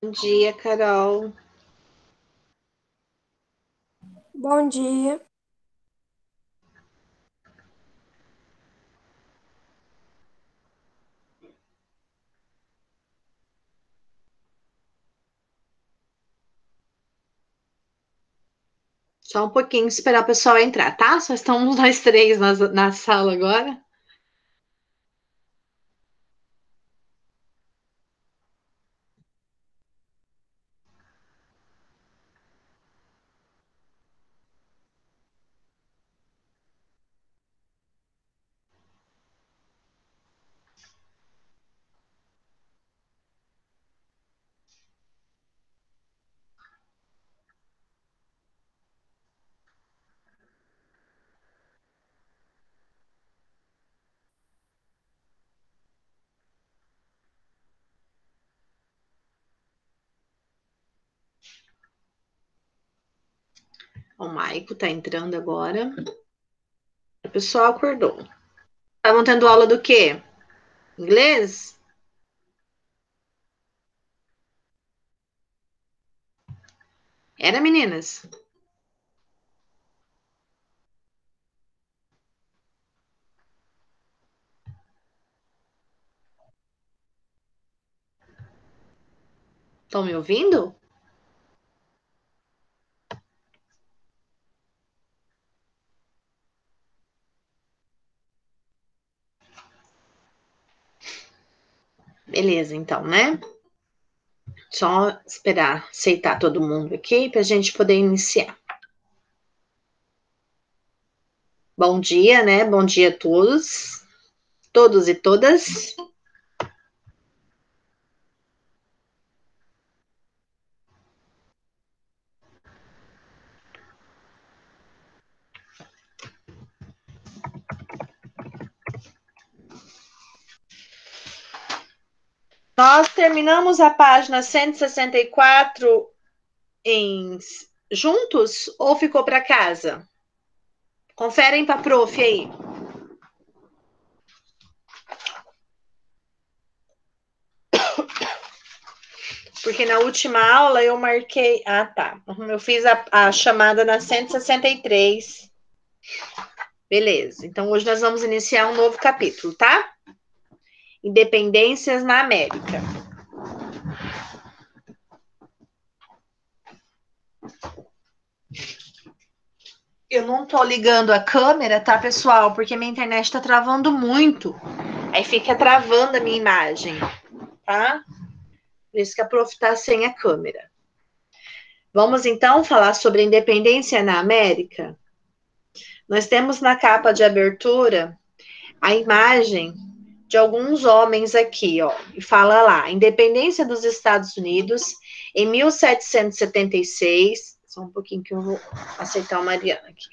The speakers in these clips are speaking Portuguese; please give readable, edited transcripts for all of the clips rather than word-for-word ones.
Bom dia, Carol. Bom dia. Só um pouquinho, esperar o pessoal entrar, tá? Só estamos nós três na sala agora. O Maico tá entrando agora. O pessoal acordou. Estavam tendo aula do quê? Inglês? Era, meninas? Estão me ouvindo? Beleza, então, né? Só esperar aceitar todo mundo aqui para a gente poder iniciar. Bom dia, né? Bom dia a todos e todas. Nós terminamos a página 164 juntos ou ficou para casa? Conferem para a prof aí. Porque na última aula eu marquei. Ah, tá. Eu fiz a chamada na 163. Beleza. Então hoje nós vamos iniciar um novo capítulo, tá? Independências na América. Eu não tô ligando a câmera, tá, pessoal? Porque minha internet tá travando muito. Aí fica travando a minha imagem, tá? Por isso que a prof tá sem a câmera. Vamos então falar sobre a independência na América? Nós temos na capa de abertura a imagem de alguns homens aqui, ó, e fala lá, independência dos Estados Unidos em 1776, só um pouquinho que eu vou aceitar o Mariana aqui.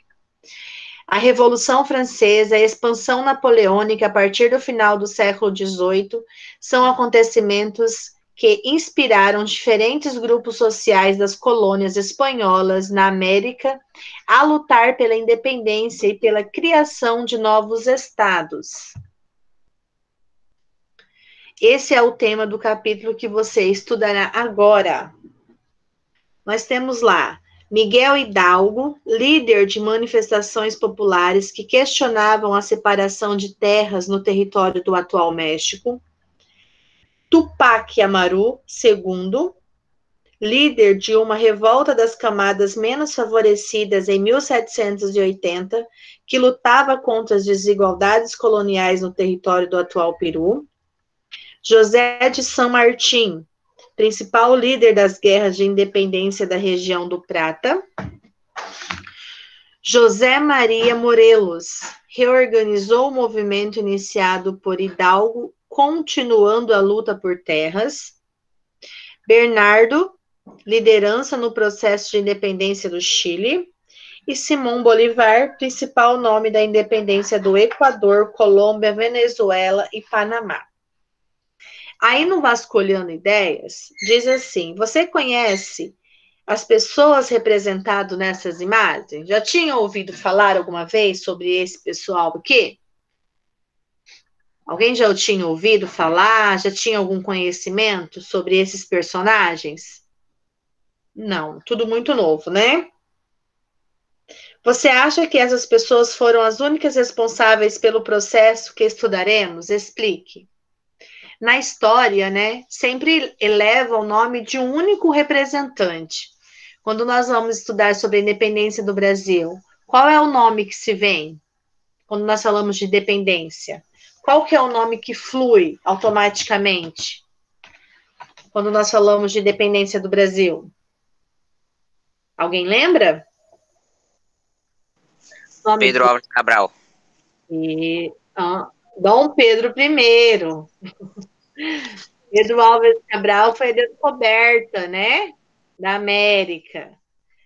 A Revolução Francesa, a expansão napoleônica a partir do final do século XVIII são acontecimentos que inspiraram diferentes grupos sociais das colônias espanholas na América a lutar pela independência e pela criação de novos estados. Esse é o tema do capítulo que você estudará agora. Nós temos lá Miguel Hidalgo, líder de manifestações populares que questionavam a separação de terras no território do atual México. Tupac Amaru II, líder de uma revolta das camadas menos favorecidas em 1780, que lutava contra as desigualdades coloniais no território do atual Peru. José de San Martín, principal líder das guerras de independência da região do Prata. José Maria Morelos reorganizou o movimento iniciado por Hidalgo, continuando a luta por terras. Bernardo, liderança no processo de independência do Chile. E Simão Bolívar, principal nome da independência do Equador, Colômbia, Venezuela e Panamá. Aí no Vasculhando Ideias, diz assim, você conhece as pessoas representadas nessas imagens? Já tinha ouvido falar alguma vez sobre esse pessoal aqui? Alguém já tinha ouvido falar? Já tinha algum conhecimento sobre esses personagens? Não, tudo muito novo, né? Você acha que essas pessoas foram as únicas responsáveis pelo processo que estudaremos? Explique. Na história, né, sempre eleva o nome de um único representante. Quando nós vamos estudar sobre a independência do Brasil, qual é o nome que se vem? Quando nós falamos de independência, qual que é o nome que flui automaticamente? Quando nós falamos de independência do Brasil? Alguém lembra? Pedro Álvares Cabral. Dom Pedro I. Pedro Álvares Cabral foi a descoberta, né, da América.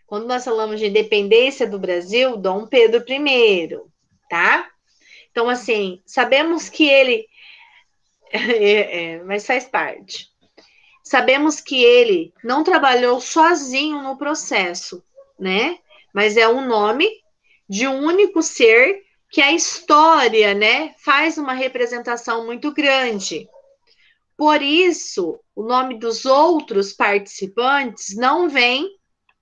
Quando nós falamos de independência do Brasil, Dom Pedro I, tá? Então, assim, sabemos que ele... mas faz parte. Sabemos que ele não trabalhou sozinho no processo, né? Mas é um nome de um único ser que a história, né, faz uma representação muito grande. Por isso, o nome dos outros participantes não vem,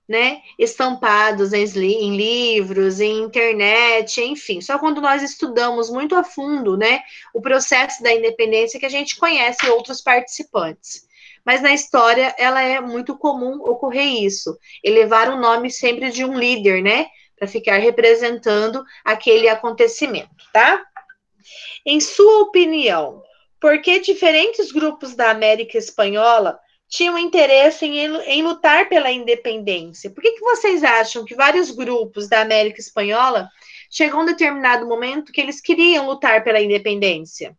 né, estampados em livros, em internet, enfim. Só quando nós estudamos muito a fundo, né, o processo da independência que a gente conhece outros participantes. Mas na história, ela é muito comum ocorrer isso, elevar o nome sempre de um líder, né, para ficar representando aquele acontecimento, tá? Em sua opinião, por que diferentes grupos da América Espanhola tinham interesse em lutar pela independência? Por que vocês acham que vários grupos da América Espanhola chegou um determinado momento que eles queriam lutar pela independência?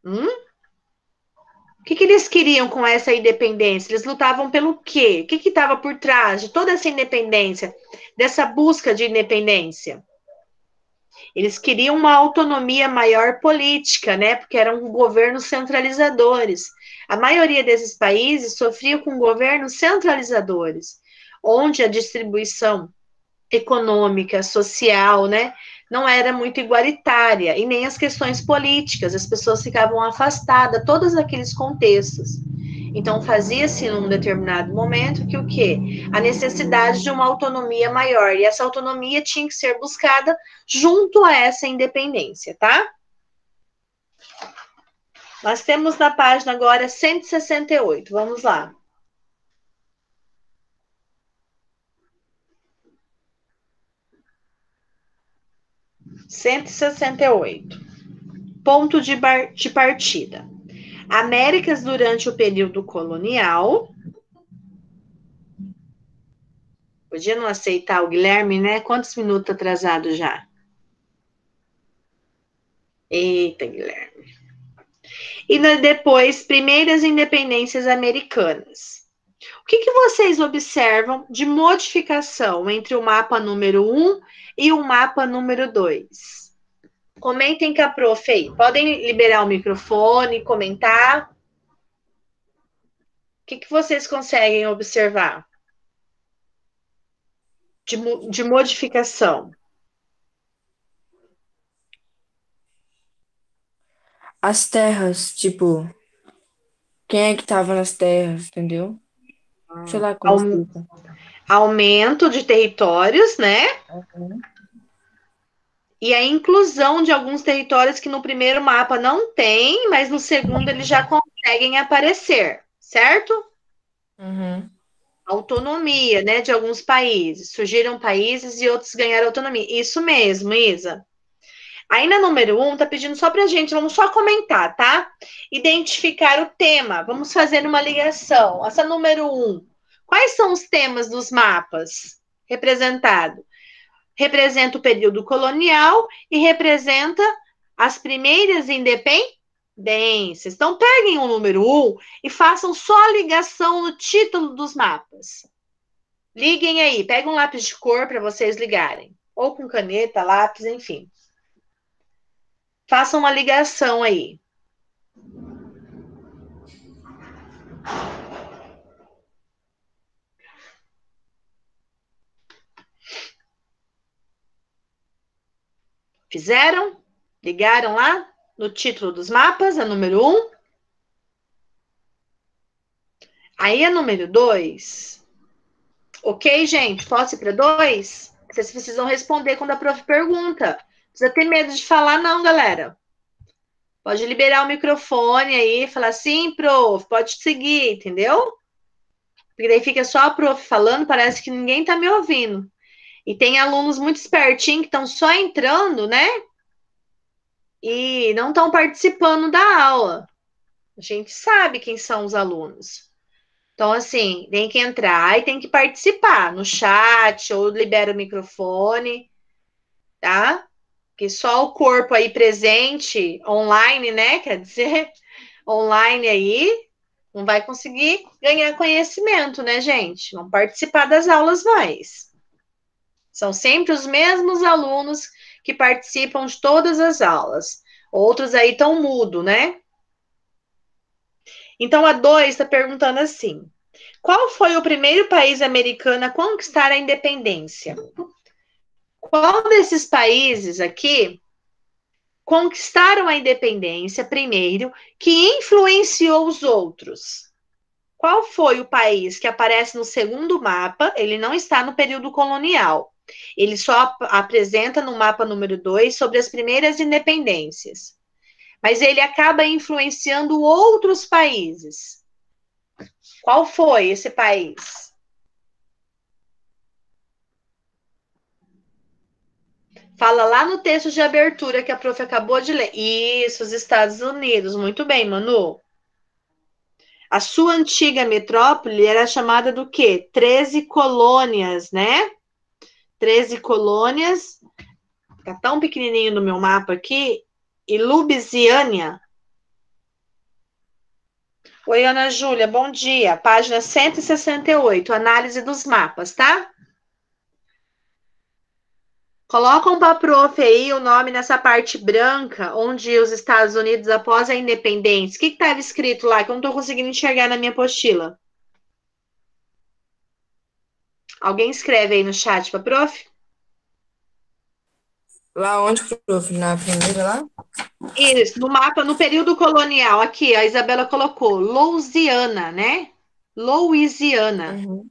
O que eles queriam com essa independência? Eles lutavam pelo quê? O que estava por trás de toda essa independência, dessa busca de independência? Eles queriam uma autonomia maior política, né? Porque eram governos centralizadores. A maioria desses países sofria com governos centralizadores, onde a distribuição econômica, social, né, não era muito igualitária, e nem as questões políticas, as pessoas ficavam afastadas, todos aqueles contextos. Então, fazia-se num determinado momento que o quê? A necessidade de uma autonomia maior, e essa autonomia tinha que ser buscada junto a essa independência, tá? Nós temos na página agora 168, vamos lá. Cento e 168. Ponto de partida. Américas durante o período colonial. Podia não aceitar o Guilherme, né? Quantos minutos atrasado já? Eita, Guilherme. E depois, primeiras independências americanas. O que vocês observam de modificação entre o mapa número 1 e o mapa número 2? Comentem com a prof aí. Podem liberar o microfone, comentar. O que vocês conseguem observar de modificação? As terras, tipo, quem é que tava nas terras, entendeu? Sei lá como explica. Aumento de territórios, né? Uhum. E a inclusão de alguns territórios que no primeiro mapa não tem, mas no segundo eles já conseguem aparecer, certo? Uhum. Autonomia, né, de alguns países. Surgiram países e outros ganharam autonomia. Isso mesmo, Isa. Aí na número 1, tá pedindo só pra gente, vamos só comentar, tá? Identificar o tema. Vamos fazer uma ligação. Essa número 1. Quais são os temas dos mapas representados? Representa o período colonial e representa as primeiras independências. Então, peguem o número 1 e façam só a ligação no título dos mapas. Liguem aí, pega um lápis de cor para vocês ligarem. Ou com caneta, lápis, enfim. Façam uma ligação aí. Fizeram? Ligaram lá no título dos mapas, a número 1? Aí a número 2. Ok, gente? Posso ir para 2? Vocês precisam responder quando a prof pergunta. Não precisa ter medo de falar, não, galera. Pode liberar o microfone aí, falar sim, prof, pode seguir, entendeu? Porque daí fica só a prof falando, parece que ninguém tá me ouvindo. E tem alunos muito espertinhos que estão só entrando, né? E não estão participando da aula. A gente sabe quem são os alunos. Então, assim, tem que entrar e tem que participar no chat ou libera o microfone, tá? Que só o corpo aí presente, online, né? Quer dizer, online aí, não vai conseguir ganhar conhecimento, né, gente? Vão participar das aulas mais. São sempre os mesmos alunos que participam de todas as aulas. Outros aí estão mudo, né? Então, a 2 está perguntando assim: qual foi o primeiro país americano a conquistar a independência? Qual desses países aqui conquistaram a independência primeiro que influenciou os outros? Qual foi o país que aparece no segundo mapa? Ele não está no período colonial. Ele só apresenta no mapa número 2 sobre as primeiras independências. Mas ele acaba influenciando outros países. Qual foi esse país? Fala lá no texto de abertura que a prof acabou de ler. Isso, os Estados Unidos. Muito bem, Manu. A sua antiga metrópole era chamada do quê? 13 colônias, né? 13 colônias. Tá tão pequenininho no meu mapa aqui. E Louisiana. Oi, Ana Júlia, bom dia. Página 168, análise dos mapas, tá? Colocam para a prof aí o nome nessa parte branca, onde os Estados Unidos, após a independência. O que estava escrito lá que eu não estou conseguindo enxergar na minha apostila? Alguém escreve aí no chat para a prof? Lá onde, prof? Na primeira lá? Isso, no mapa, no período colonial. Aqui, a Isabela colocou Louisiana, né? Louisiana. Uhum.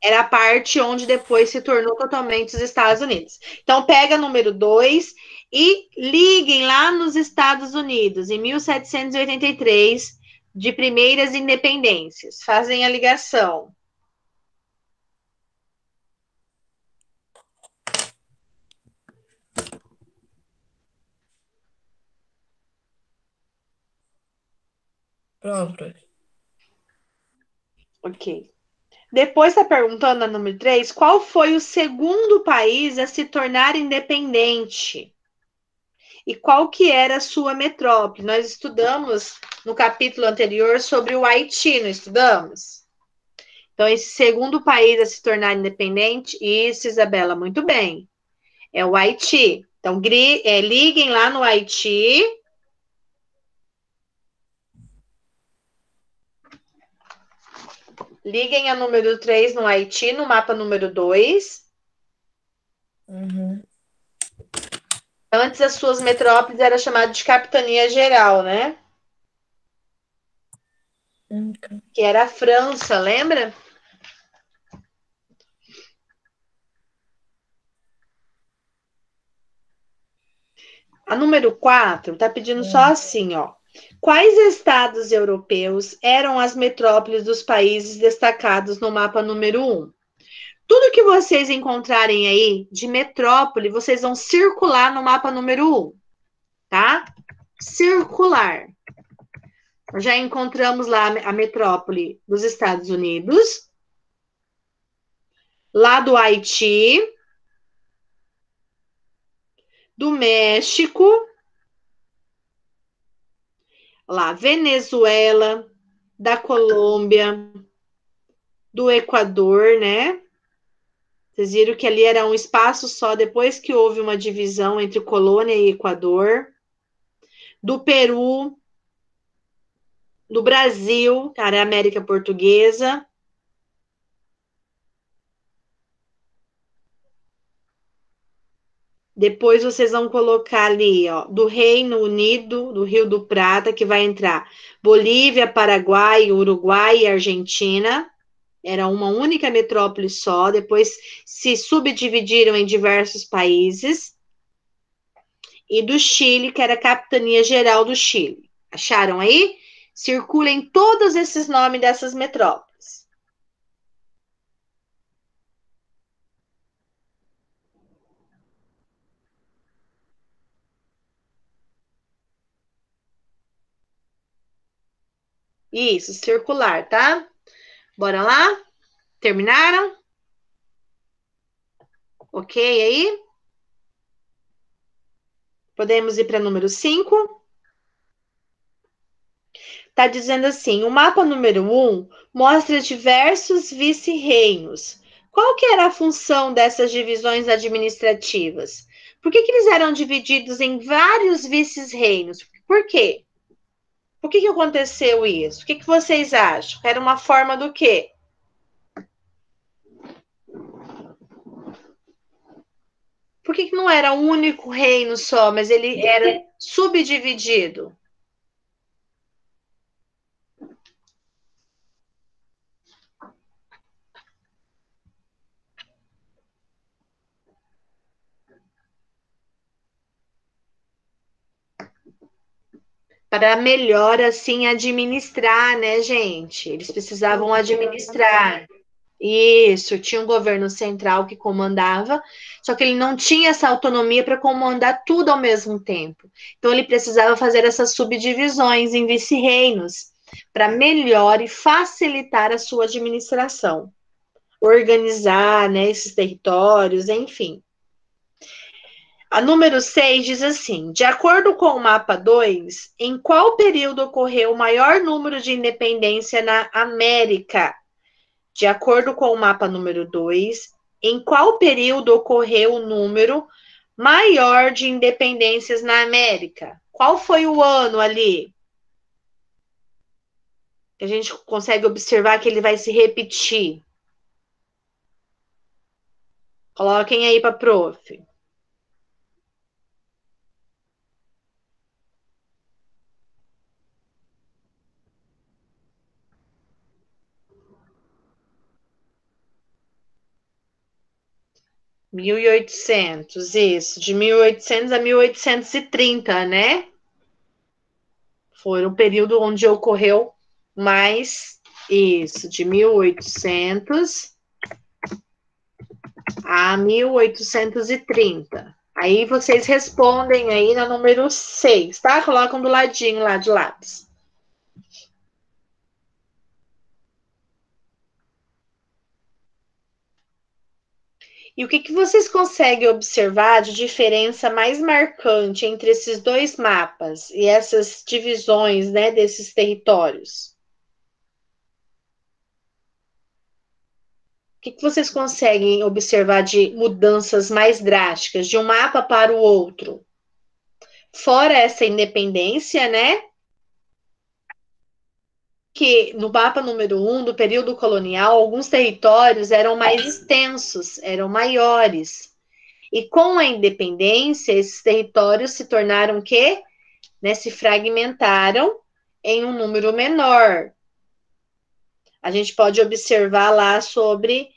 Era a parte onde depois se tornou totalmente os Estados Unidos. Então, pega número 2 e liguem lá nos Estados Unidos, em 1783, de primeiras independências. Fazem a ligação. Pronto, prof. Ok. Depois está perguntando a número 3, qual foi o segundo país a se tornar independente? E qual que era a sua metrópole? Nós estudamos no capítulo anterior sobre o Haiti, não estudamos? Então, esse segundo país a se tornar independente, isso, Isabela, muito bem, é o Haiti. Então, liguem lá no Haiti. Liguem a número 3 no Haiti, no mapa número 2. Uhum. Antes, as suas metrópoles eram chamadas de capitania geral, né? Que era a França, lembra? A número 4 está pedindo só assim, ó. Quais estados europeus eram as metrópoles dos países destacados no mapa número 1? Tudo que vocês encontrarem aí de metrópole, vocês vão circular no mapa número 1, tá? Circular. Já encontramos lá a metrópole dos Estados Unidos, lá do Haiti, do México, lá Venezuela, da Colômbia, do Equador, né? Vocês viram que ali era um espaço só depois que houve uma divisão entre colônia e Equador, do Peru, do Brasil, cara, América Portuguesa. Depois vocês vão colocar ali, ó, do Reino Unido, do Rio do Prata, que vai entrar Bolívia, Paraguai, Uruguai e Argentina. Era uma única metrópole só, depois se subdividiram em diversos países. E do Chile, que era a Capitania Geral do Chile. Acharam aí? Circulem todos esses nomes dessas metrópoles. Isso, circular, tá? Bora lá? Terminaram? Ok aí? Podemos ir para número 5? Tá dizendo assim, o mapa número 1 mostra diversos vice-reinos. Qual que era a função dessas divisões administrativas? Por que eles eram divididos em vários vice-reinos? Por quê? Por que aconteceu isso? O que vocês acham? Era uma forma do quê? Por que não era um único reino só, mas ele era subdividido? Para melhor, assim, administrar, né, gente? Eles precisavam administrar. Isso, tinha um governo central que comandava, só que ele não tinha essa autonomia para comandar tudo ao mesmo tempo. Então, ele precisava fazer essas subdivisões em vice-reinos para melhor e facilitar a sua administração, organizar, né, esses territórios, enfim. A número 6 diz assim: de acordo com o mapa 2, em qual período ocorreu o maior número de independência na América? De acordo com o mapa número 2, em qual período ocorreu o número maior de independências na América? Qual foi o ano ali? Que a gente consegue observar que ele vai se repetir. Coloquem aí para prof. (1800), isso, de 1800 a 1830, né? Foi um período onde ocorreu mais, isso, de 1800 a 1830. Aí vocês respondem aí na número 6, tá? Colocam do ladinho lá de lápis. E o que vocês conseguem observar de diferença mais marcante entre esses dois mapas e essas divisões, né, desses territórios? O que vocês conseguem observar de mudanças mais drásticas de um mapa para o outro? Fora essa independência, né? Que no mapa número 1 do período colonial, alguns territórios eram mais extensos, eram maiores. E com a independência, esses territórios se tornaram o quê? Né, se fragmentaram em um número menor. A gente pode observar lá sobre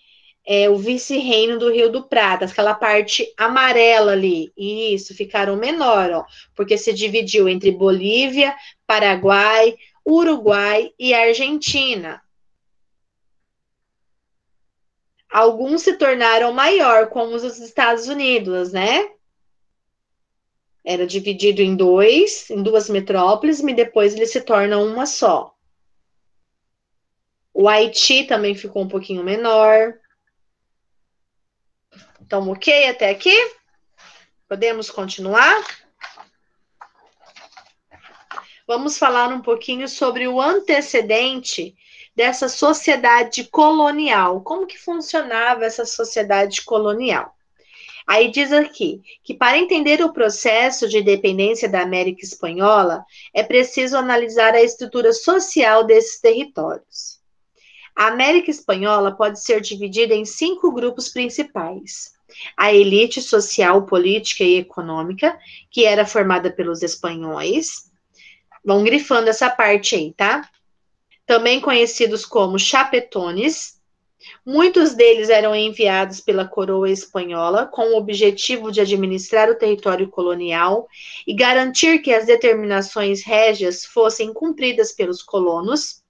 o vice-reino do Rio do Prata, aquela parte amarela ali. Isso, ficaram menor, ó, porque se dividiu entre Bolívia, Paraguai, Uruguai e Argentina. Alguns se tornaram maior, como os Estados Unidos, né? Era dividido em duas metrópoles, e depois ele se torna uma só. O Haiti também ficou um pouquinho menor. Então, ok até aqui? Podemos continuar? Vamos falar um pouquinho sobre o antecedente dessa sociedade colonial. Como que funcionava essa sociedade colonial? Aí diz aqui que para entender o processo de independência da América Espanhola, é preciso analisar a estrutura social desses territórios. A América Espanhola pode ser dividida em 5 grupos principais. A elite social, política e econômica, que era formada pelos espanhóis. Vão grifando essa parte aí, tá? Também conhecidos como chapetones. Muitos deles eram enviados pela coroa espanhola com o objetivo de administrar o território colonial e garantir que as determinações régias fossem cumpridas pelos colonos.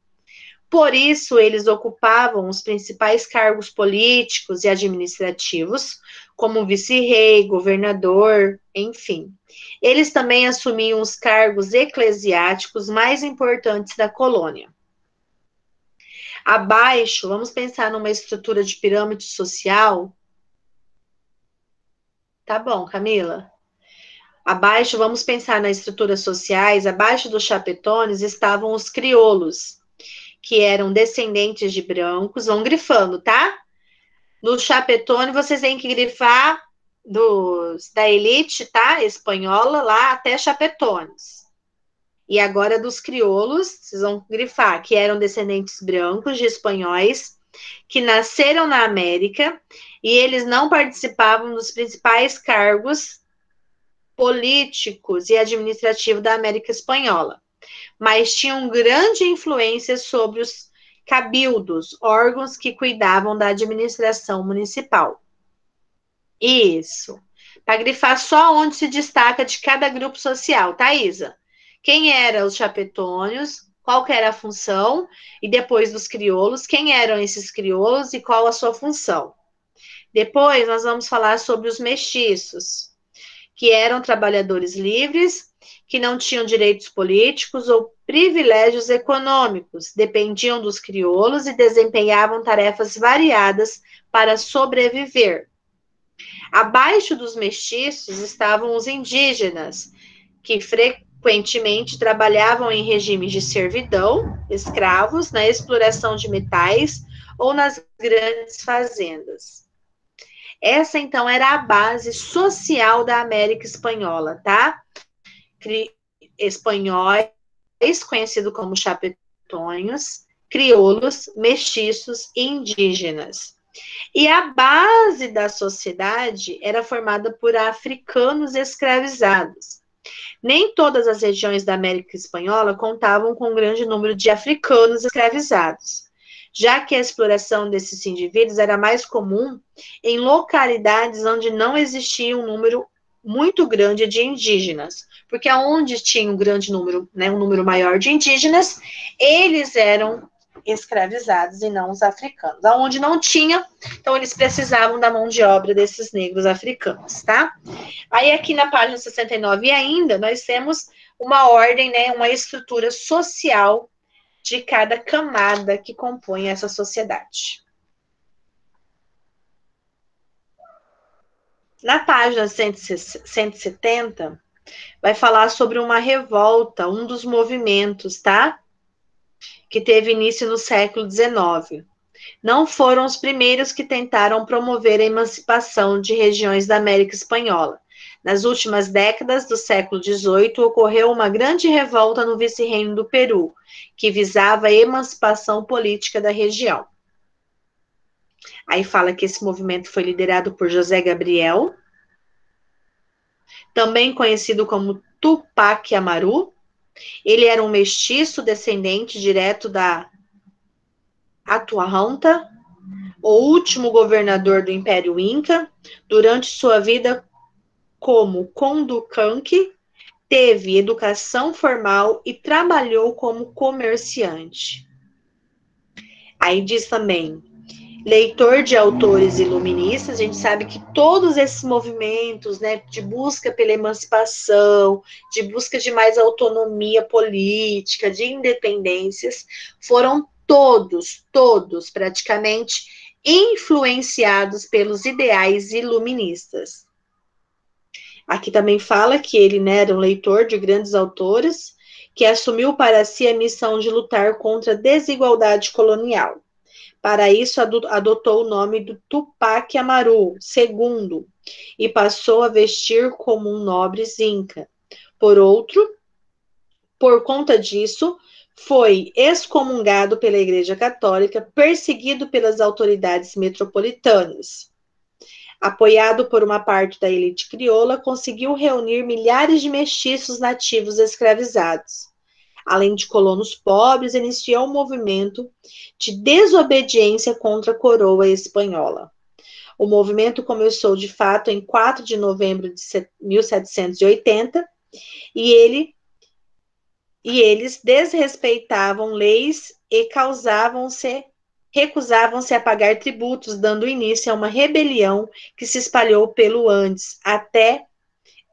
Por isso, eles ocupavam os principais cargos políticos e administrativos, como vice-rei, governador, enfim. Eles também assumiam os cargos eclesiásticos mais importantes da colônia. Abaixo, vamos pensar numa estrutura de pirâmide social. Tá bom, Camila? Abaixo, vamos pensar nas estruturas sociais. Abaixo dos chapetones estavam os crioulos, que eram descendentes de brancos. Vão grifando, tá? No chapetone, vocês têm que grifar da elite, tá? Espanhola, lá até chapetones. E agora dos crioulos, vocês vão grifar, que eram descendentes brancos de espanhóis, que nasceram na América, e eles não participavam dos principais cargos políticos e administrativos da América Espanhola, mas tinham grande influência sobre os cabildos, órgãos que cuidavam da administração municipal. Isso. Para grifar só onde se destaca de cada grupo social, tá, Isa? Quem eram os chapetônios? qual que era a função, e depois dos crioulos, quem eram esses crioulos e qual a sua função. Depois nós vamos falar sobre os mestiços, que eram trabalhadores livres, que não tinham direitos políticos ou privilégios econômicos, dependiam dos crioulos e desempenhavam tarefas variadas para sobreviver. Abaixo dos mestiços estavam os indígenas, que frequentemente trabalhavam em regimes de servidão, escravos, na exploração de metais ou nas grandes fazendas. Essa, então, era a base social da América Espanhola, tá? Espanhóis, conhecido como chapetões, crioulos, mestiços e indígenas. E a base da sociedade era formada por africanos escravizados. Nem todas as regiões da América Espanhola contavam com um grande número de africanos escravizados, já que a exploração desses indivíduos era mais comum em localidades onde não existia um número muito grande de indígenas, porque aonde tinha um grande número, né, um número maior de indígenas, eles eram escravizados e não os africanos. Aonde não tinha, então eles precisavam da mão de obra desses negros africanos, tá? Aí aqui na página 69 ainda nós temos uma ordem, né, uma estrutura social de cada camada que compõe essa sociedade. Na página 170, vai falar sobre uma revolta, um dos movimentos, tá? Que teve início no século XIX. Não foram os primeiros que tentaram promover a emancipação de regiões da América Espanhola. Nas últimas décadas do século XVIII, ocorreu uma grande revolta no vice-reino do Peru, que visava a emancipação política da região. Aí fala que esse movimento foi liderado por José Gabriel, também conhecido como Tupac Amaru. Ele era um mestiço descendente direto da Atuahanta, o último governador do Império Inca. Durante sua vida como conducante, teve educação formal e trabalhou como comerciante. Aí diz também, leitor de autores iluministas. A gente sabe que todos esses movimentos, né, de busca pela emancipação, de busca de mais autonomia política, de independências, foram todos praticamente influenciados pelos ideais iluministas. Aqui também fala que ele, né, era um leitor de grandes autores, que assumiu para si a missão de lutar contra a desigualdade colonial. Para isso, adotou o nome do Tupac Amaru II e passou a vestir como um nobre inca. Por conta disso, foi excomungado pela Igreja Católica, perseguido pelas autoridades metropolitanas. Apoiado por uma parte da elite crioula, conseguiu reunir milhares de mestiços nativos escravizados. Além de colonos pobres, iniciou um movimento de desobediência contra a coroa espanhola. O movimento começou, de fato, em 4 de novembro de 1780, e eles desrespeitavam leis e recusavam-se a pagar tributos, dando início a uma rebelião que se espalhou pelo Andes até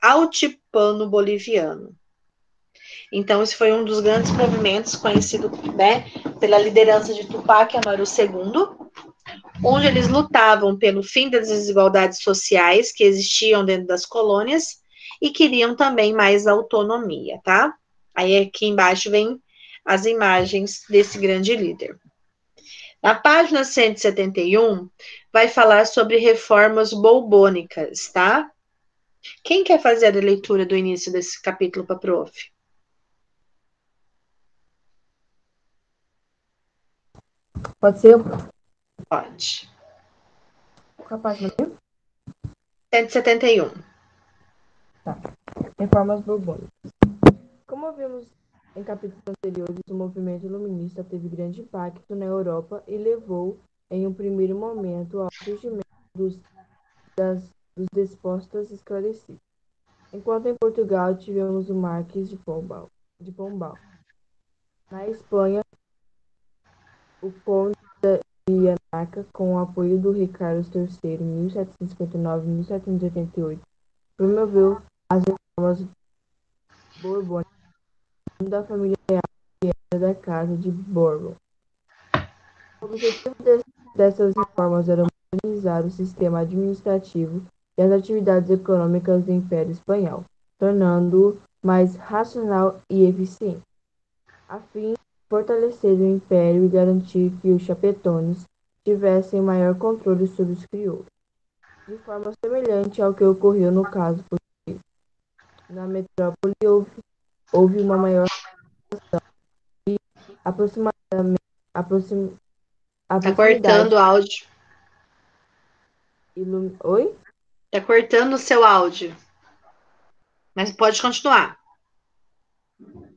Altiplano Boliviano. Então, esse foi um dos grandes movimentos conhecido, né, pela liderança de Tupac Amaru II, onde eles lutavam pelo fim das desigualdades sociais que existiam dentro das colônias e queriam também mais autonomia, tá? Aí aqui embaixo vem as imagens desse grande líder. Na página 171, vai falar sobre reformas borbônicas, tá? Quem quer fazer a leitura do início desse capítulo para a prof? Pode ser? Pode. Qual a página? 171. Tá. Reformas borbônicas. Como vimos em capítulos anteriores, o movimento iluminista teve grande impacto na Europa e levou, em um primeiro momento, ao surgimento dos despostas esclarecidos. Enquanto em Portugal tivemos o Marquês de Pombal. Na Espanha, o conde de Anaca, com o apoio do rei Carlos III, em 1759 e 1788, promoveu as reformas borbônicas da família real da Casa de Borbon. O objetivo dessas reformas era modernizar o sistema administrativo e as atividades econômicas do Império Espanhol, tornando-o mais racional e eficiente, a fim de fortalecer o império e garantir que os chapetones tivessem maior controle sobre os crioulos, de forma semelhante ao que ocorreu no caso português. Na metrópole houve uma maior aproximadamente, aproxim, a Tá proximidade. cortando o áudio. Oi? Tá cortando o seu áudio. Mas pode continuar.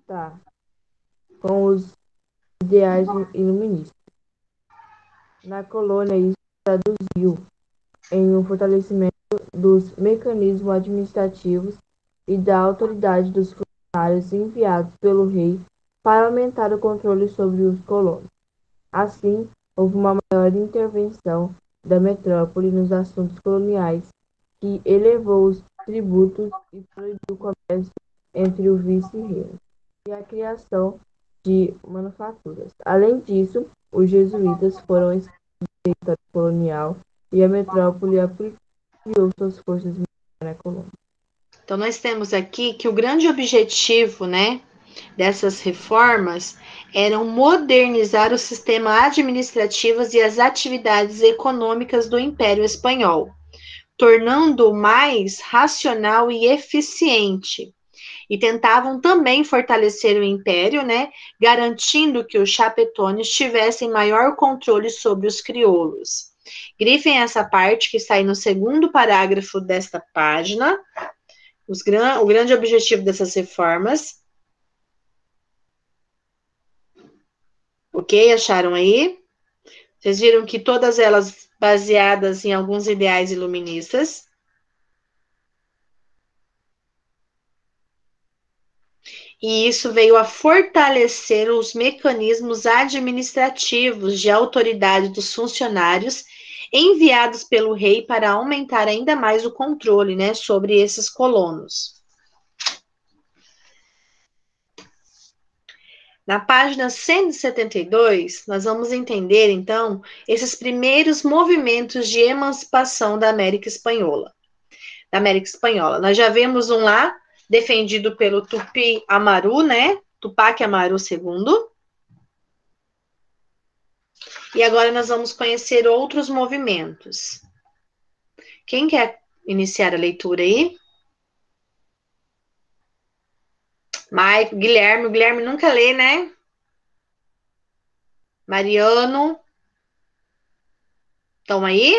Tá. Com os ideais iluministas. Na colônia, isso traduziu em um fortalecimento dos mecanismos administrativos e da autoridade dos funcionários enviados pelo rei para aumentar o controle sobre os colonos. Assim, houve uma maior intervenção da metrópole nos assuntos coloniais, que elevou os tributos e proibiu o comércio entre o vice-reino e a criação de manufaturas. Além disso, os jesuítas foram escravos do território colonial e a metrópole ampliou suas forças militares na colônia. Então, nós temos aqui que o grande objetivo, né, dessas reformas eram modernizar o sistema administrativo e as atividades econômicas do Império Espanhol, tornando-o mais racional e eficiente. E tentavam também fortalecer o império, né, garantindo que os chapetones tivessem maior controle sobre os crioulos. Grifem essa parte que está aí no segundo parágrafo desta página. O grande objetivo dessas reformas. Ok? Acharam aí? Vocês viram que todas elas baseadas em alguns ideais iluministas. E isso veio a fortalecer os mecanismos administrativos de autoridade dos funcionários enviados pelo rei para aumentar ainda mais o controle, né, sobre esses colonos. Na página 172, nós vamos entender, então, esses primeiros movimentos de emancipação da América Espanhola. Nós já vemos um lá, defendido pelo Tupi Amaru, né? Tupac Amaru II. E agora nós vamos conhecer outros movimentos. Quem quer iniciar a leitura aí? Maico, Guilherme. O Guilherme nunca lê, né? Mariano. Estão aí?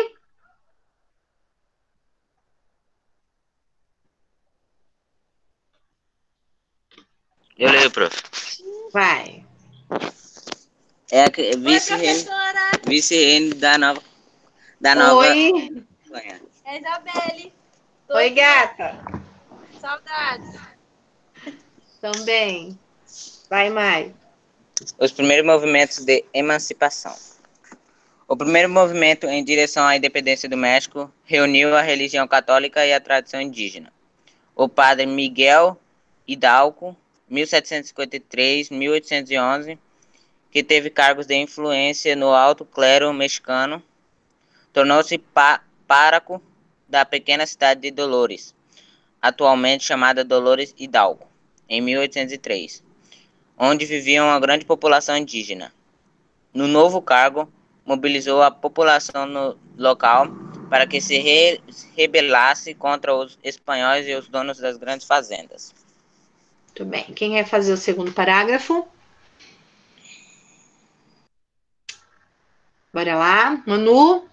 Eu leio, prof. Vai. É a vice-reino da nova Oi. Espanha. É Isabelle. Oi, gata. Saudades. Também. Vai, Mai. Os primeiros movimentos de emancipação. O primeiro movimento em direção à independência do México reuniu a religião católica e a tradição indígena. O padre Miguel Hidalgo, 1753-1811, que teve cargos de influência no alto clero mexicano, tornou-se pároco da pequena cidade de Dolores, atualmente chamada Dolores Hidalgo, em 1803, onde vivia uma grande população indígena. No novo cargo, mobilizou a população no local para que se rebelasse contra os espanhóis e os donos das grandes fazendas. Muito bem. Quem quer fazer o segundo parágrafo? Bora lá. Manu?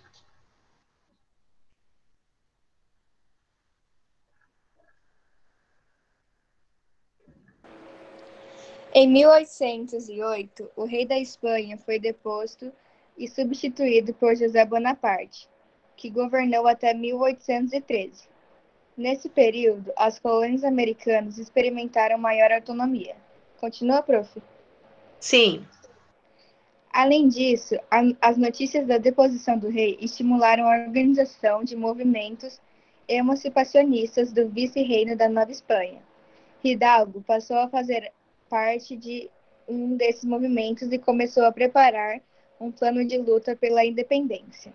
Em 1808, o rei da Espanha foi deposto e substituído por José Bonaparte, que governou até 1813. Nesse período, as colônias americanas experimentaram maior autonomia. Continua, prof. Sim. Além disso, as notícias da deposição do rei estimularam a organização de movimentos emancipacionistas do vice-reino da Nova Espanha. Hidalgo passou a fazer parte de um desses movimentos e começou a preparar um plano de luta pela independência.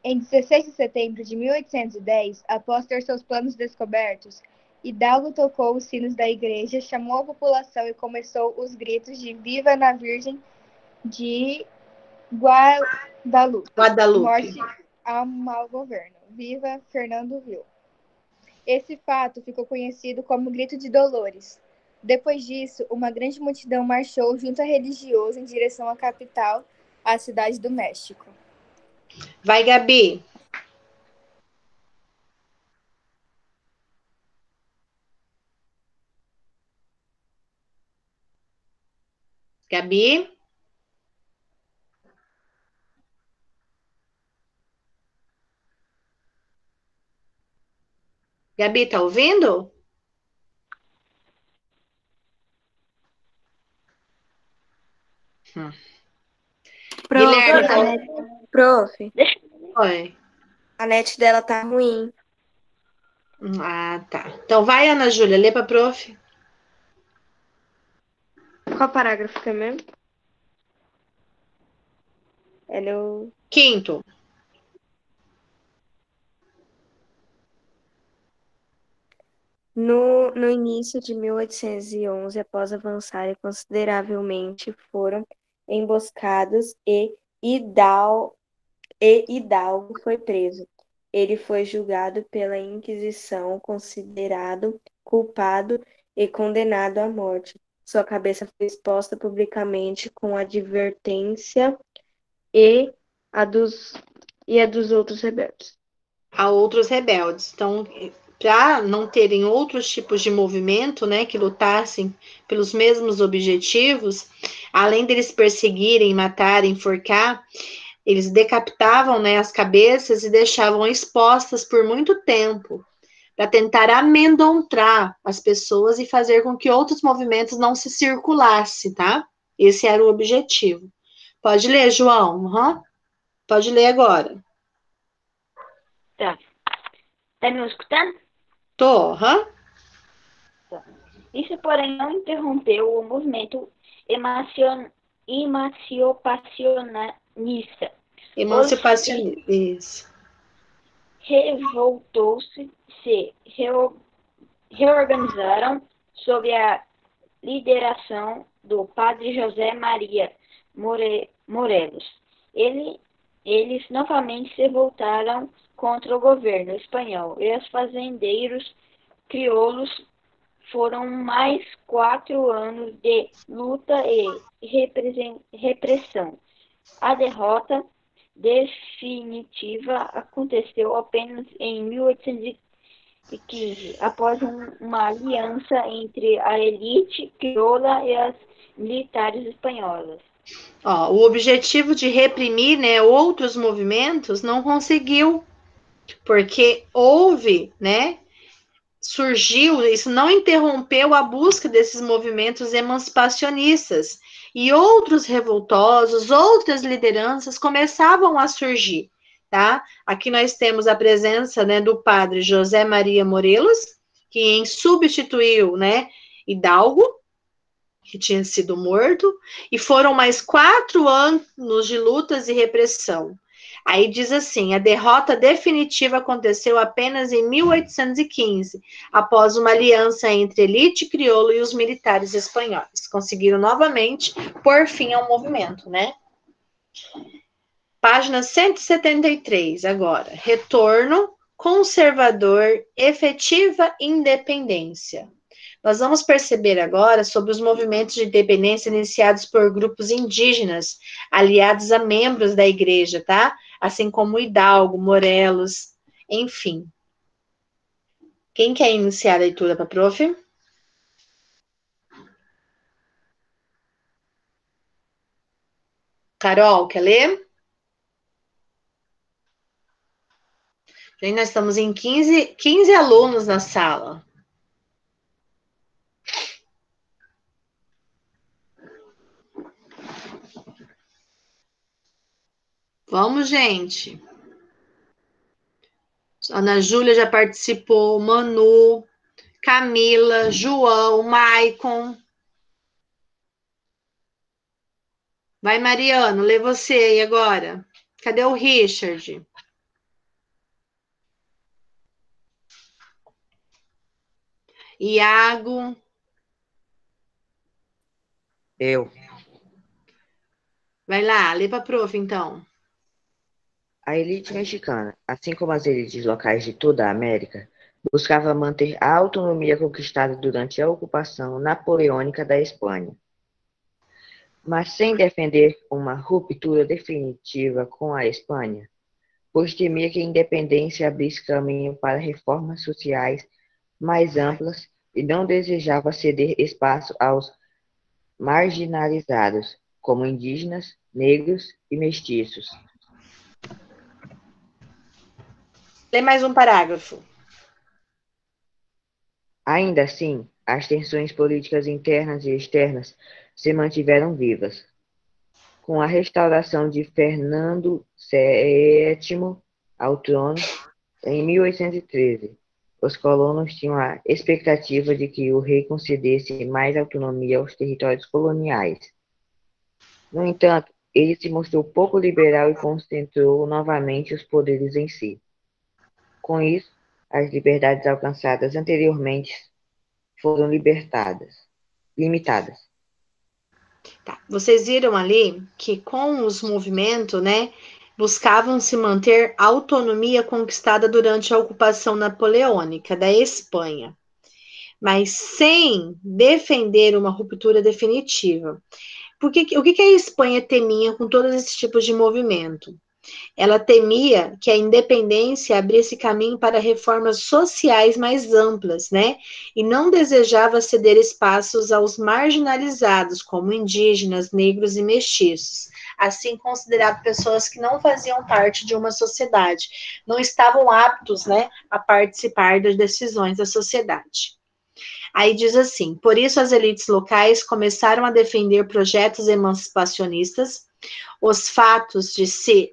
Em 16 de setembro de 1810, após ter seus planos descobertos, Hidalgo tocou os sinos da igreja, chamou a população e começou os gritos de Viva na Virgem de Guadalupe, morte ao mau governo, viva Fernando Vil. Esse fato ficou conhecido como Grito de Dolores. Depois disso, uma grande multidão marchou junto a religiosos em direção à capital, a cidade do México. Vai, Gabi. Gabi? Gabi, tá ouvindo? Guilherme, tá... Prof, Oi. a net dela tá ruim. Ah, tá. Então vai, Ana Júlia, lê pra prof. Qual parágrafo que é mesmo? Quinto. No início de 1811, após avançarem consideravelmente, foram emboscados e Hidalgo foi preso. Ele foi julgado pela Inquisição, considerado culpado e condenado à morte. Sua cabeça foi exposta publicamente com advertência e a dos outros rebeldes. A outros rebeldes. Então, para não terem outros tipos de movimento, né, que lutassem pelos mesmos objetivos, além deles perseguirem, matarem, enforcar, eles decapitavam, né, as cabeças e deixavam expostas por muito tempo, para tentar amedrontar as pessoas e fazer com que outros movimentos não se circulassem, tá? Esse era o objetivo. Pode ler, João? Uhum. Pode ler agora. Tá. Tá me escutando? Tô, uhum. Tá. Isso, porém, não interrompeu o movimento emancipacionista. Emancipacionista. Isso. Revoltou-se, se reorganizaram sob a lideração do padre José Maria Morelos. Eles novamente se voltaram contra o governo espanhol e os fazendeiros crioulos. Foram mais 4 anos de luta e repressão. A derrota definitiva aconteceu apenas em 1815, após uma aliança entre a elite crioula e as militares espanholas. Ó, o objetivo de reprimir, né, outros movimentos não conseguiu, porque houve, né, surgiu, isso não interrompeu a busca desses movimentos emancipacionistas, e outros revoltosos, outras lideranças começavam a surgir, tá? Aqui nós temos a presença, né, do padre José Maria Morelos, que substituiu, né, Hidalgo, que tinha sido morto, e foram mais 4 anos de lutas e repressão. Aí diz assim: a derrota definitiva aconteceu apenas em 1815, após uma aliança entre elite crioula e os militares espanhóis. Conseguiram novamente pôr fim ao movimento, né? Página 173, agora. Retorno conservador, efetiva independência. Nós vamos perceber agora sobre os movimentos de independência iniciados por grupos indígenas, aliados a membros da igreja, tá? Assim como Hidalgo, Morelos, enfim. Quem quer iniciar a leitura para a prof? Carol, quer ler? Gente, nós estamos em 15 alunos na sala. Vamos, gente. Ana Júlia já participou, Manu, Camila, João, Maicon. Vai, Mariano, lê você aí agora. Cadê o Richard? Iago. Eu. Vai lá, lê para prof, então. A elite mexicana, assim como as elites locais de toda a América, buscava manter a autonomia conquistada durante a ocupação napoleônica da Espanha, mas sem defender uma ruptura definitiva com a Espanha, pois temia que a independência abrisse caminho para reformas sociais mais amplas e não desejava ceder espaço aos marginalizados, como indígenas, negros e mestiços. Lê mais um parágrafo. Ainda assim, as tensões políticas internas e externas se mantiveram vivas. Com a restauração de Fernando VII ao trono, em 1813, os colonos tinham a expectativa de que o rei concedesse mais autonomia aos territórios coloniais. No entanto, ele se mostrou pouco liberal e concentrou novamente os poderes em si. Com isso, as liberdades alcançadas anteriormente foram limitadas. Tá. Vocês viram ali que com os movimentos, né, buscavam se manter a autonomia conquistada durante a ocupação napoleônica da Espanha, mas sem defender uma ruptura definitiva. O que a Espanha temia com todos esses tipos de movimento? Ela temia que a independência abrisse caminho para reformas sociais mais amplas, né? E não desejava ceder espaços aos marginalizados, como indígenas, negros e mestiços, assim considerados pessoas que não faziam parte de uma sociedade, não estavam aptos, né, a participar das decisões da sociedade. Aí diz assim: por isso as elites locais começaram a defender projetos emancipacionistas. Os fatos de se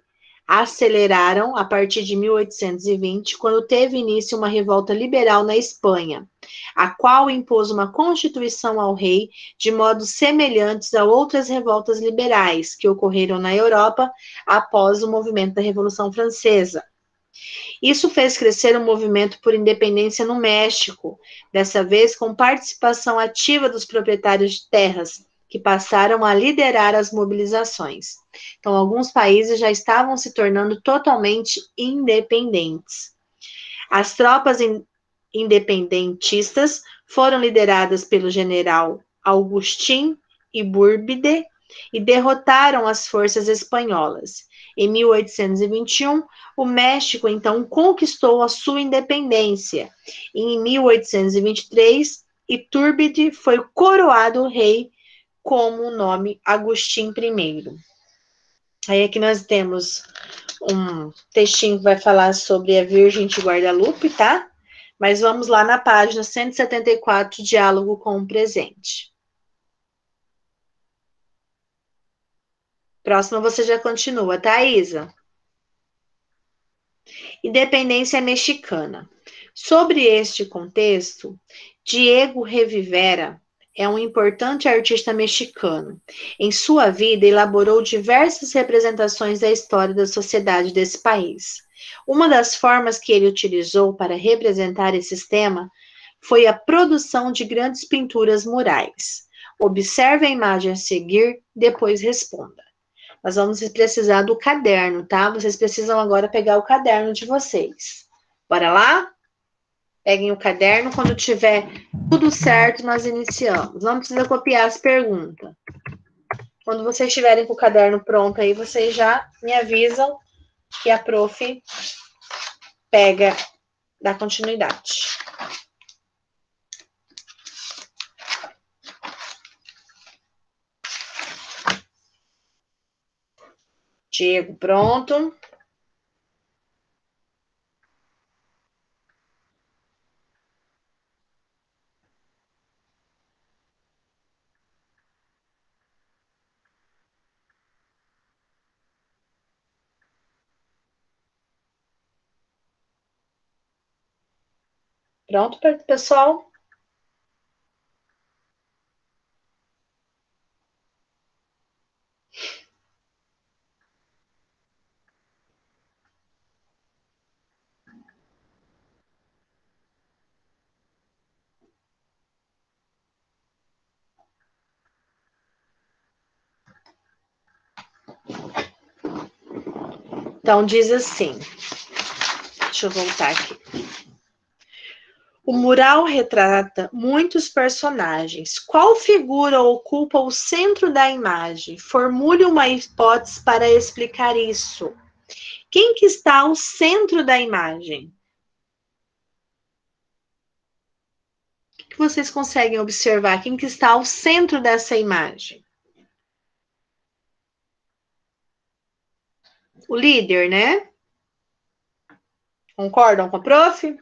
aceleraram a partir de 1820, quando teve início uma revolta liberal na Espanha, a qual impôs uma constituição ao rei de modos semelhantes a outras revoltas liberais que ocorreram na Europa após o movimento da Revolução Francesa. Isso fez crescer o movimento por independência no México, dessa vez com participação ativa dos proprietários de terras, que passaram a liderar as mobilizações. Então, alguns países já estavam se tornando totalmente independentes. As tropas independentistas foram lideradas pelo general Agustín Iturbide e derrotaram as forças espanholas. Em 1821, o México então conquistou a sua independência. Em 1823, Iturbide foi coroado rei como o nome Agustín I. Aí aqui nós temos um textinho que vai falar sobre a Virgem de Guadalupe, tá? Mas vamos lá na página 174, Diálogo com o Presente. Próxima você já continua, tá, Isa? Independência mexicana. Sobre este contexto, Diego Rivera é um importante artista mexicano. Em sua vida, elaborou diversas representações da história da sociedade desse país. Uma das formas que ele utilizou para representar esse tema foi a produção de grandes pinturas murais. Observe a imagem a seguir, depois responda. Nós vamos precisar do caderno, tá? Vocês precisam agora pegar o caderno de vocês. Bora lá? Peguem o caderno, quando tiver tudo certo, nós iniciamos. Não precisa copiar as perguntas. Quando vocês estiverem com o caderno pronto aí, vocês já me avisam que a prof pega, dá continuidade. Diego, pronto. Pronto, pessoal? Então, diz assim. Deixa eu voltar aqui. O mural retrata muitos personagens. Qual figura ocupa o centro da imagem? Formule uma hipótese para explicar isso. Quem que está ao centro da imagem? O que vocês conseguem observar? Quem que está ao centro dessa imagem? O líder, né? Concordam com a prof?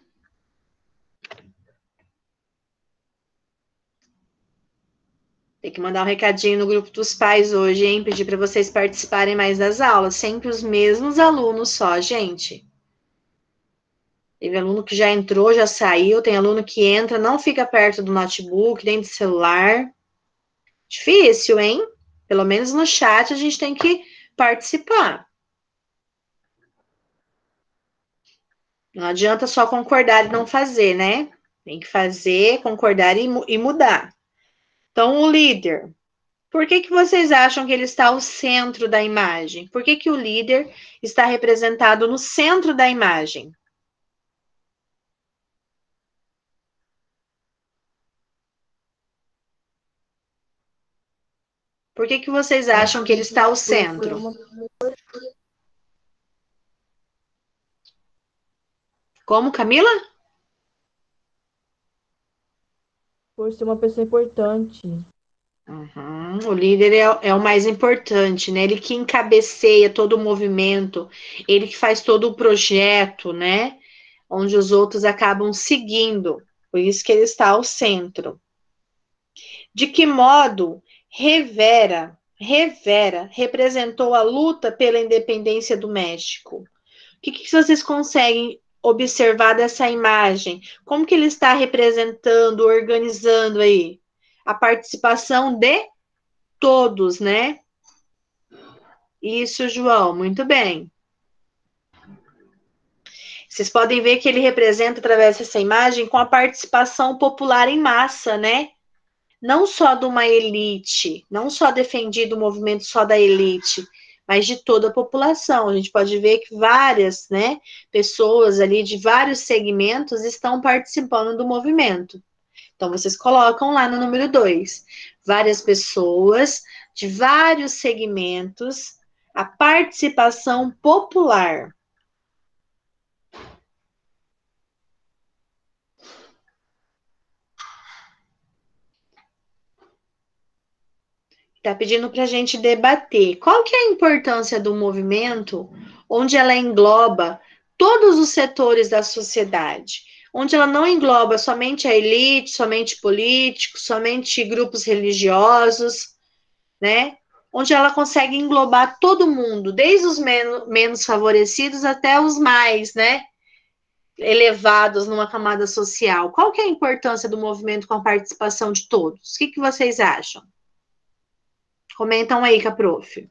Tem que mandar um recadinho no grupo dos pais hoje, hein? Pedir para vocês participarem mais das aulas. Sempre os mesmos alunos só, gente. Teve aluno que já entrou, já saiu. Tem aluno que entra, não fica perto do notebook, nem do celular. Difícil, hein? Pelo menos no chat a gente tem que participar. Não adianta só concordar e não fazer, né? Tem que fazer, concordar e mudar. Então, o líder. Por que vocês acham que ele está ao centro da imagem? Por que o líder está representado no centro da imagem? Por que vocês acham que ele está ao centro? Como, Camila? Por ser uma pessoa importante. O líder é o mais importante, né? Ele que encabeceia todo o movimento, ele que faz todo o projeto, né? Onde os outros acabam seguindo. Por isso que ele está ao centro. De que modo Rivera representou a luta pela independência do México? O que vocês conseguem observar dessa imagem? Como que ele está representando, organizando aí? A participação de todos, né? Isso, João, muito bem. Vocês podem ver que ele representa, através dessa imagem, com a participação popular em massa, né? Não só de uma elite, não só defendido o movimento só da elite, mas de toda a população. A gente pode ver que várias, né, pessoas ali de vários segmentos estão participando do movimento. Então, vocês colocam lá no número 2, várias pessoas de vários segmentos, a participação popular. Está pedindo para a gente debater. Qual que é a importância do movimento onde ela engloba todos os setores da sociedade? Onde ela não engloba somente a elite, somente políticos, somente grupos religiosos, né? Onde ela consegue englobar todo mundo, desde os menos favorecidos até os mais, né? Elevados numa camada social. Qual que é a importância do movimento com a participação de todos? O que vocês acham? Comentam aí com a prof.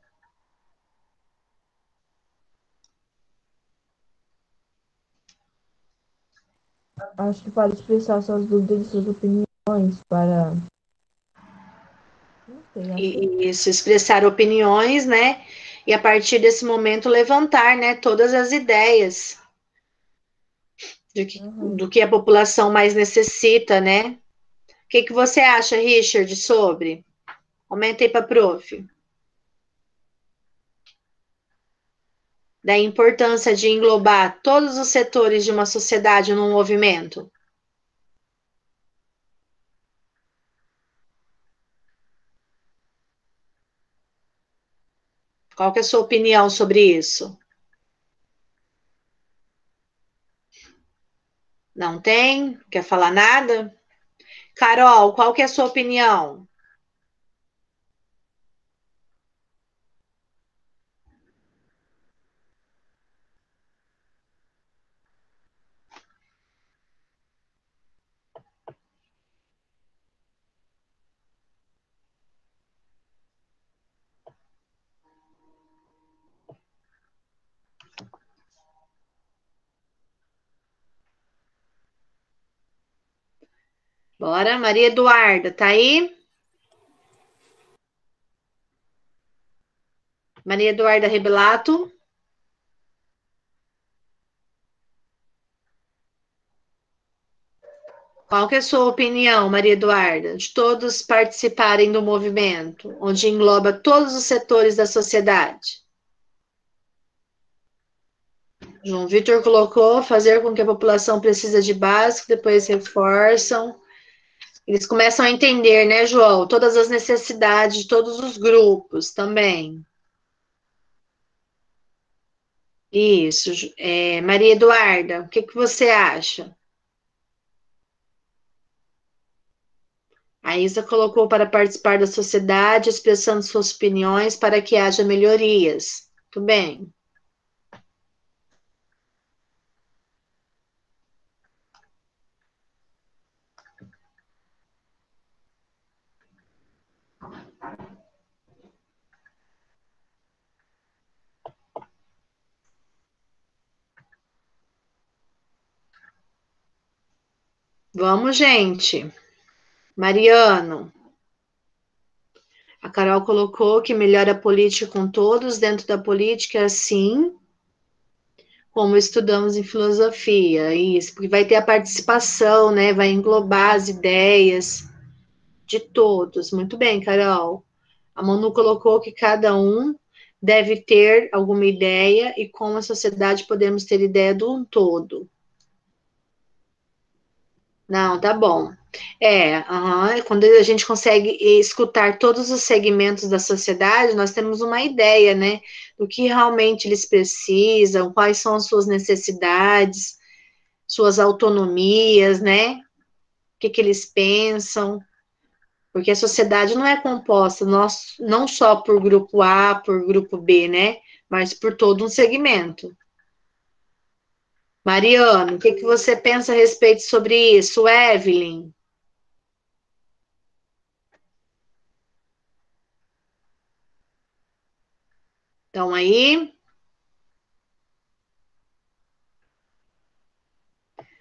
Acho que para expressar suas dúvidas e suas opiniões, para. Não sei, acho. Isso, expressar opiniões, né? E a partir desse momento levantar, né, todas as ideias do que a população mais necessita, né? O que você acha, Richard, sobre? Comenta aí para a prof. Da importância de englobar todos os setores de uma sociedade num movimento. Qual que é a sua opinião sobre isso? Não tem? Quer falar nada? Carol, qual que é a sua opinião? Bora, Maria Eduarda, tá aí? Maria Eduarda Rebelato. Qual que é a sua opinião, Maria Eduarda, de todos participarem do movimento, onde engloba todos os setores da sociedade? João Vitor colocou fazer com que a população precisa de básico, depois reforçam. Eles começam a entender, né, João, todas as necessidades de todos os grupos também. Isso. Maria Eduarda, o que que você acha? A Isa colocou para participar da sociedade, expressando suas opiniões para que haja melhorias. Muito bem. Vamos, gente. Mariano. A Carol colocou que melhora a política com todos, dentro da política, sim, como estudamos em filosofia, isso, porque vai ter a participação, né? Vai englobar as ideias de todos. Muito bem, Carol. A Manu colocou que cada um deve ter alguma ideia e como a sociedade podemos ter ideia de um todo. Não, tá bom. Quando a gente consegue escutar todos os segmentos da sociedade, nós temos uma ideia, né, do que realmente eles precisam, quais são as suas necessidades, suas autonomias, né, o que que eles pensam, porque a sociedade não é composta não só por grupo A, por grupo B, né, mas por todo um segmento. Mariano, o que que você pensa a respeito sobre isso? Evelyn? Então aí,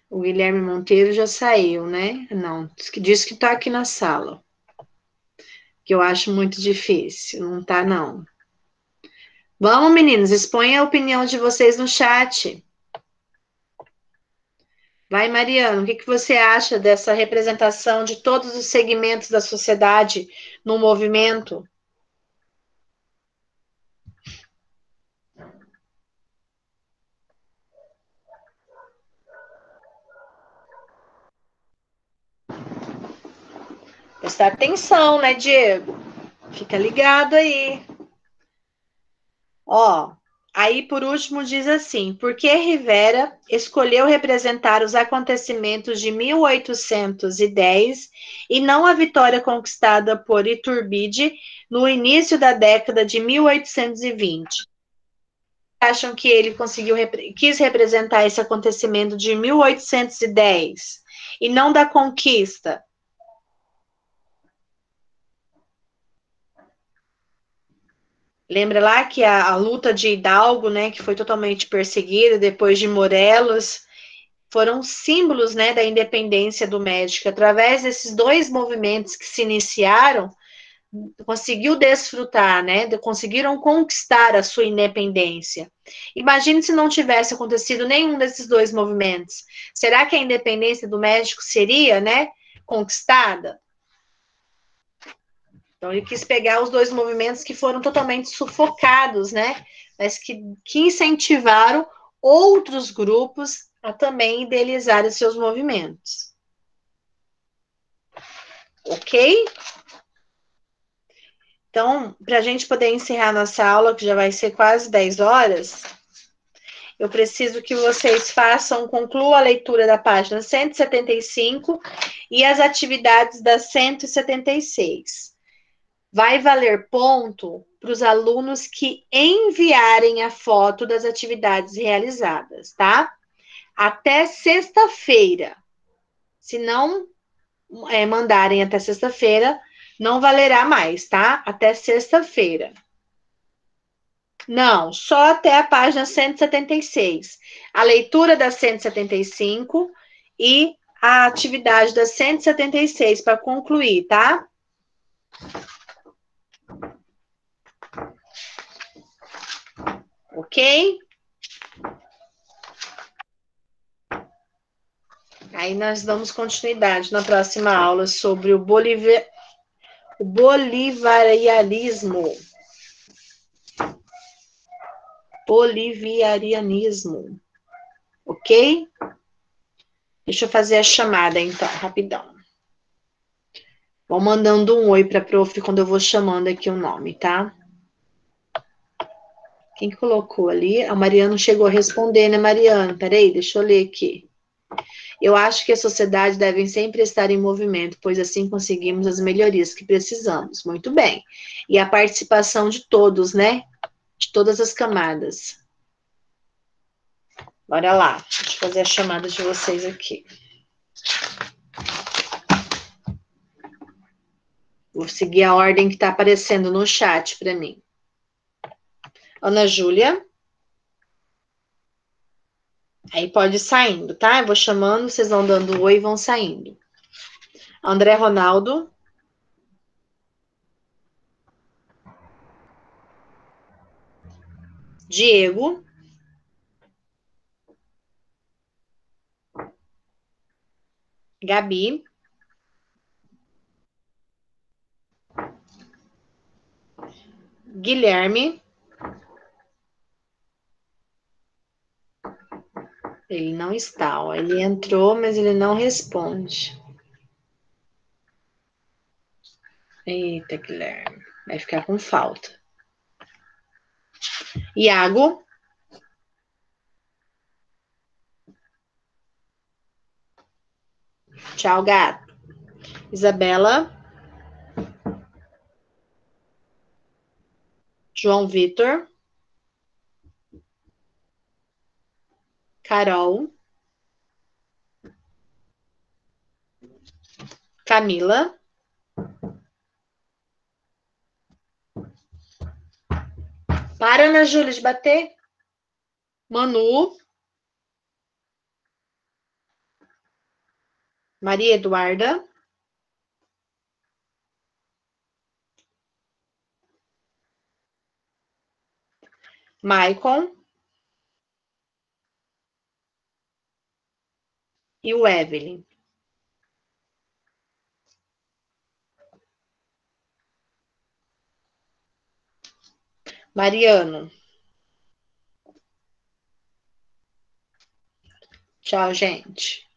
o Guilherme Monteiro já saiu, né? Não, diz que tá aqui na sala. Que eu acho muito difícil. Não tá, não. Vamos, meninos, exponha a opinião de vocês no chat. Vai, Mariano, o que que você acha dessa representação de todos os segmentos da sociedade no movimento? Prestar atenção, né, Diego? Fica ligado aí. Ó, aí por último diz assim: por que Rivera escolheu representar os acontecimentos de 1810 e não a vitória conquistada por Iturbide no início da década de 1820? Acham que ele quis representar esse acontecimento de 1810 e não da conquista? Lembra lá que a luta de Hidalgo, né, que foi totalmente perseguida depois de Morelos, foram símbolos, né, da independência do México. Através desses dois movimentos que se iniciaram, conseguiu desfrutar, né, conseguiram conquistar a sua independência. Imagine se não tivesse acontecido nenhum desses dois movimentos. Será que a independência do México seria, né, conquistada? Então, ele quis pegar os dois movimentos que foram totalmente sufocados, né? Mas que incentivaram outros grupos a também idealizar os seus movimentos. Ok? Então, para a gente poder encerrar nossa aula, que já vai ser quase 10 horas, eu preciso que vocês concluam a leitura da página 175 e as atividades da 176. Vai valer ponto para os alunos que enviarem a foto das atividades realizadas, tá? Até sexta-feira. Se não mandarem até sexta-feira, não valerá mais, tá? Até sexta-feira. Não, só até a página 176. A leitura da 175 e a atividade da 176 para concluir, tá? Ok? Aí nós damos continuidade na próxima aula sobre o bolivarianismo. Bolivarianismo. Ok? Deixa eu fazer a chamada, então, rapidão. Vou mandando um oi para a prof quando eu vou chamando aqui o nome, tá? Quem colocou ali? A Mariana chegou a responder, né, Mariana? Peraí, deixa eu ler aqui. Eu acho que a sociedade deve sempre estar em movimento, pois assim conseguimos as melhorias que precisamos. Muito bem. E a participação de todos, né? De todas as camadas. Bora lá. Deixa eu fazer a chamada de vocês aqui. Vou seguir a ordem que está aparecendo no chat para mim. Ana Júlia. Aí pode ir saindo, tá? Eu vou chamando, vocês vão dando oi e vão saindo. André Ronaldo. Diego. Gabi. Guilherme. Ele não está, ó. Ele entrou, mas ele não responde. Eita, Guilherme. Vai ficar com falta. Iago. Tchau, gato. Isabela. João Vitor. Carol. Camila. Para, Ana Júlia, de bater. Manu. Maria Eduarda. Maicon. E o Evelyn. Mariano. Tchau, gente.